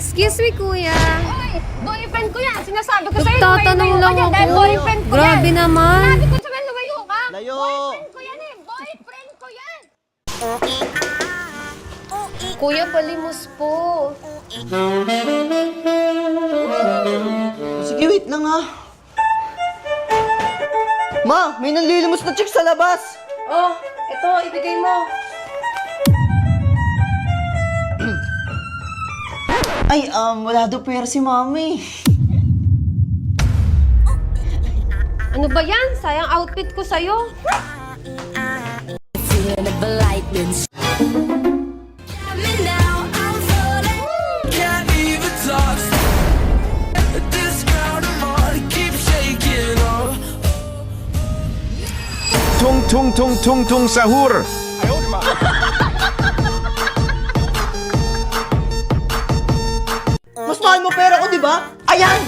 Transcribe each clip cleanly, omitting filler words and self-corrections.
Excuse me, kuya. Oy, boyfriend ko yan. Sinasabi ko sa'yo, Nagtatanong lumayo lang ka dyan dahil ako. boyfriend ko Grabe yan. naman. Sinabi ko sa'yo, lumayo ka. Layo. Boyfriend ko yan eh. Boyfriend ko yan. Kuya, palimos po. Sige, wait lang ha. Ma, may nanlilimos na chick sa labas. Oh, ito, ibigay mo. Ay, wala daw pera si mami. Ano ba yan? Sayang outfit ko sa'yo. Can't even talk. This ground I'm on keeps shaking. Tung tung tung tung tung sahur. Mas mahal mo pera ko, di ba? Ayan!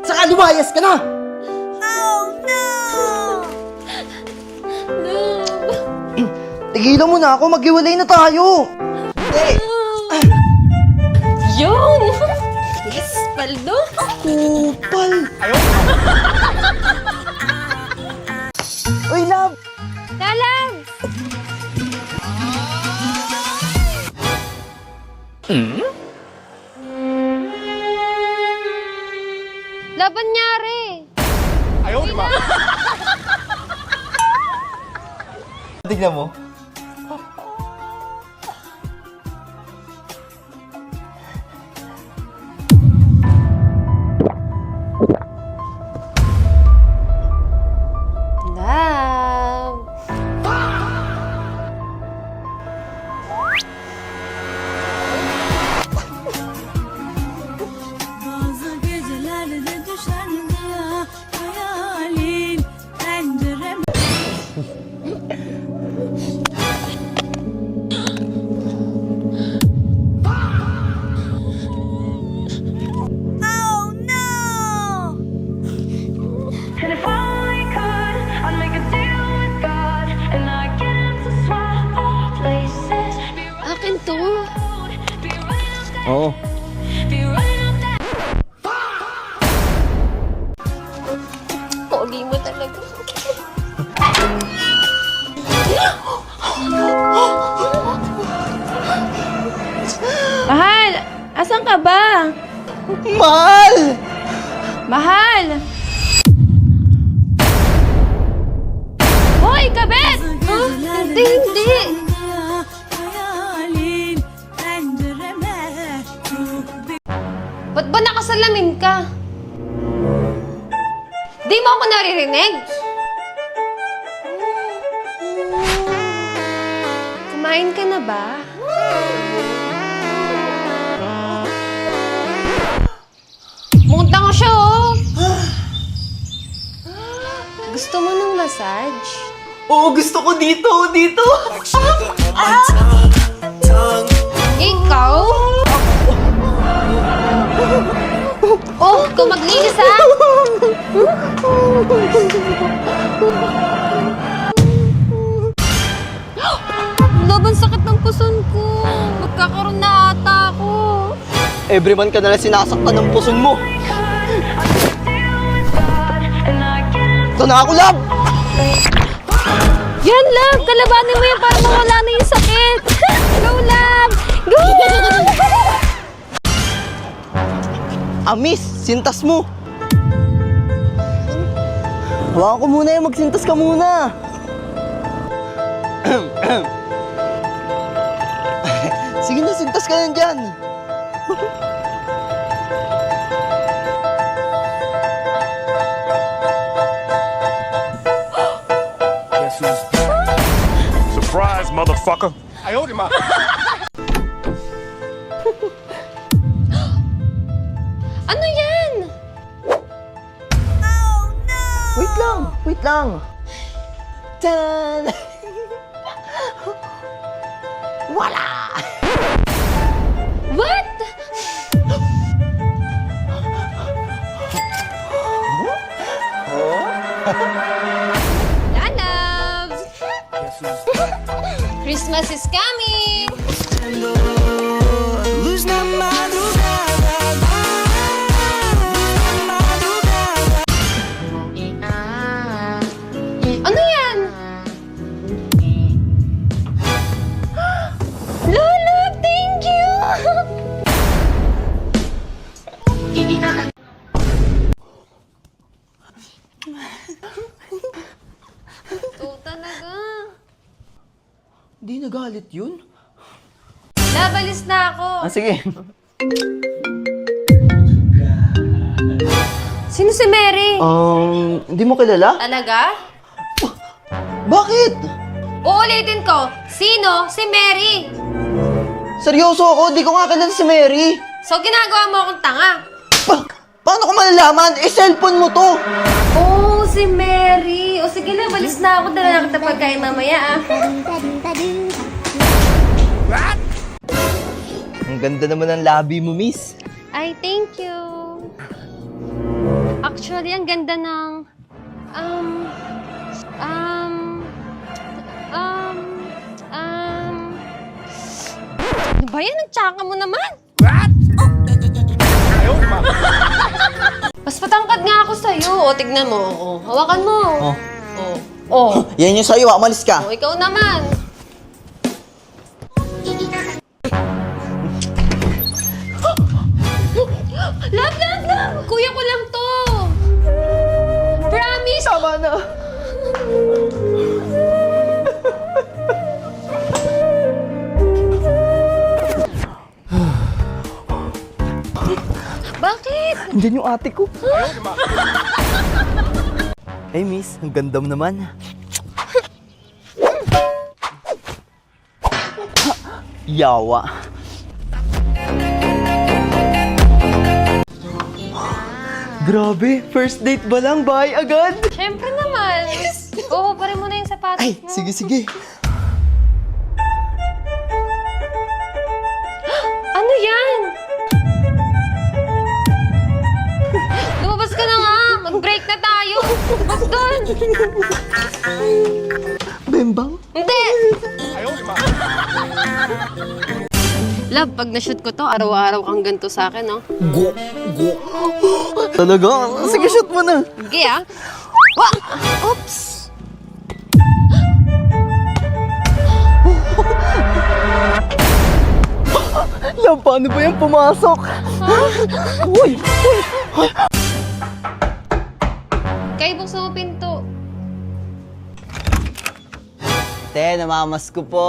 Saka lumayas ka na! Tigilan mo na ako, maghiwalay na tayo! Eh, Yun! Yes, paldo. kupal! Uy, love! Lalang! Laban nyari. Tignan mo. Love. Bazı gecelerde düşen rüya hayalin pencereme. Oh no! And if all I could, I'd make a deal with God, and I'd get him to swap all places. Akin to. Be right up that, Oo. be right up that. Pogi mo talaga. Mahal, asan ka ba? Mahal! Mahal! Hoy, kabit! Hindi, hindi. Hayalin pencereme. Ba't ba nakasalamin ka? Di mo ako naririnig? Kumain ka na ba? Mukhang tanga siya, oh! Gusto mo ng massage? Oo, gusto ko dito, dito! Ikaw? Oh, ikaw maglinis, ha? Laban sakit ng puson ko. Magkakaroon na ata ako. Every month ka nalang sinasaktan ng puson mo. Ito na ako, love! Yan, love! Kalabanin mo yan para mawala na yung sakit. Go, love! Go! Amis, sintas mo! Hawakan ko muna yan, magsintas ka muna! Sige na, sintas ka na dyan! Guess who's back? Surprise, motherfucker. Ano yan? Wait lang, wait lang! Tan! Wala! What? Lalabs! Christmas is coming! Lose my mind. nagalit yun? Labalis na ako. Sige. Sino si Mary? Hindi mo kilala? Talaga? Bakit? Uulitin ko. Sino si Mary? Seryoso ako, di ko nga kilala si Mary. So, ginagawa mo akong tanga? Paano ko malalaman? Cellphone mo to. Oh, si Mary. O sige na, balis na ako. Dala na kita pagkain mamaya, ah. Ang ganda naman ng labi mo, miss. Ay, thank you. Actually, ang ganda ng... Ano ba yan? Nagtsaka mo naman. Mas patangkad nga ako sa'yo. O, tignan mo. O, hawakan mo. Oh. O. Yan yung sa'yo, umalis ka. O, ikaw naman. Love! Kuya ko lang to. Promise. Tama na. Bakit? Andiyan yung ate ko. Hey, miss. Ang ganda mo naman. Yawa. Grabe, first date ba lang? Bye agad? Siyempre naman. Oo, pare mo na yung sapatos Ay, mo. sige. Ano yan? Lumabas ka na nga. Mag-break na tayo. Lumabas doon. Bembang? Hindi. Love, pag na-shoot ko to, araw-araw kang ganito sa akin, no? Go. Talaga? Sige, shoot mo na. Sige, ah. Wah! Oops! Yan, paano ba yan pumasok? Uy! Kaya buksan mo pinto. Te, namamas ko po.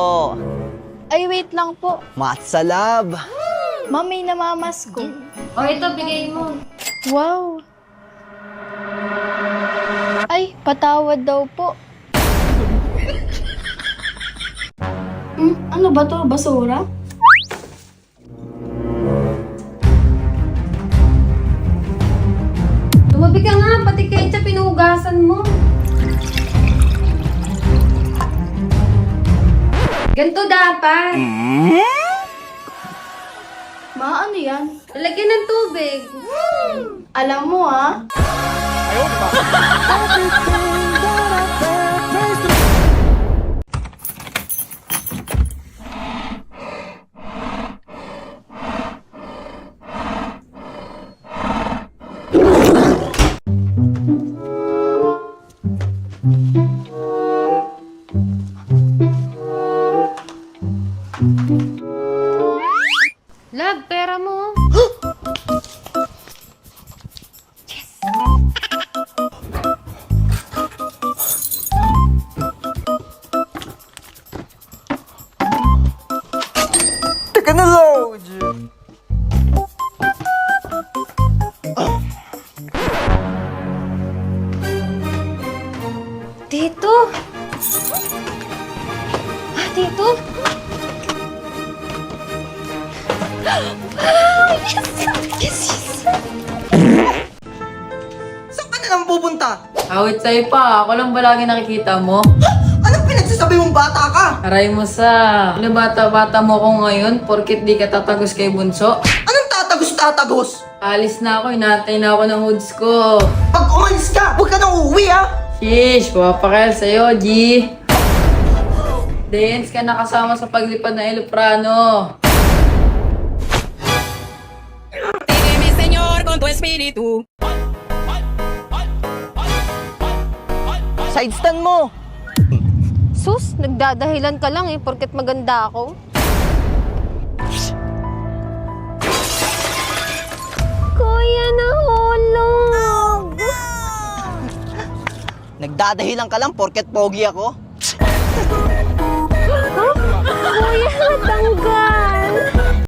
Ay, wait lang po. Matsalab. Ma'am, may namamas ko. O, ito, bigay mo. Wow. Ay, patawad daw po. Ano ba to? Basura? Tumabi ka nga, pati ketchup pinuhugasan mo. Ganito dapat. Ma, ano yan? Lagyan ng tubig. Alam mo ah. Love, pera mo. Teka na, Lodge. Tito. Ah, Tito. Yes. Saan ka na naman pupunta? Awit sa'yo pa, ako lang ba lagi nakikita mo? Anong pinagsasabi mong bata ka? Aray mo sa, ano bata-bata mo ko ngayon, porkit di ka tatagos kay Bunso? Anong tatagos-tatagos? Alis na ako, inaantay na ako ng hoods ko. Pag umalis ka, huwag ka nang uuwi, ha? Sheesh, papakal sa'yo, G. Dance ka nakasama sa paglipad ng Eloprano. Side stand mo. Sus, nagdadahilan ka lang eh, porket maganda ako. Kuya, nahulog. Nagdadahilan ka lang porket pogi ako. Huh? Matanggal.